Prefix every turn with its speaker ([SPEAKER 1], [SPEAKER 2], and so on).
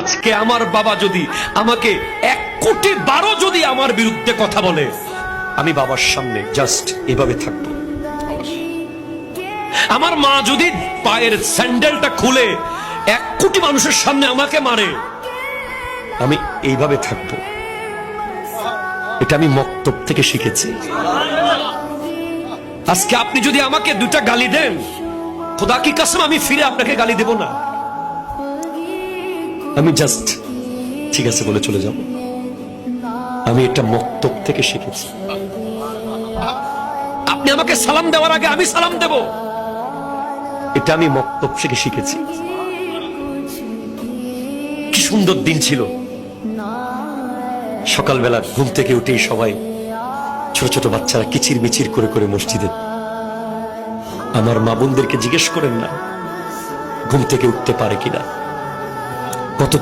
[SPEAKER 1] আজকে আমার বাবা যদি আমাকে 1,00,00,000 যদি আমার বিরুদ্ধে কথা বলে, আমি বাবার সামনে জাস্ট এভাবে থাকবো। আমার মা যদি পায়ের স্যান্ডেলটা খুলে 1,00,00,000 মানুষের সামনে আমাকে মারে, আমি এইভাবে থাকবো। এটা আমি মক্তব থেকে শিখেছি। আজকে আপনি যদি আমাকে 2টা গালি দেন, খোদা কি কসম আমি ফিরে আপনাকে গালি দেব না। আমি জাস্ট ঠিক আছে বলে চলে যাব। আমি এটা মক্তব থেকে শিখেছি। আপনি আমাকে সালাম দেওয়ার আগে আমি সালাম দেব, এটা আমি মক্তব থেকে শিখেছি। কি সুন্দর দিন ছিল। সকালবেলা ঘুম থেকে উঠেই সবাই, ছোট ছোট বাচ্চারা কিচির মিচির করে করে মসজিদে। আমার মা বোনদেরকে জিজ্ঞেস করেন না ঘুম থেকে উঠতে পারে কিনা। কত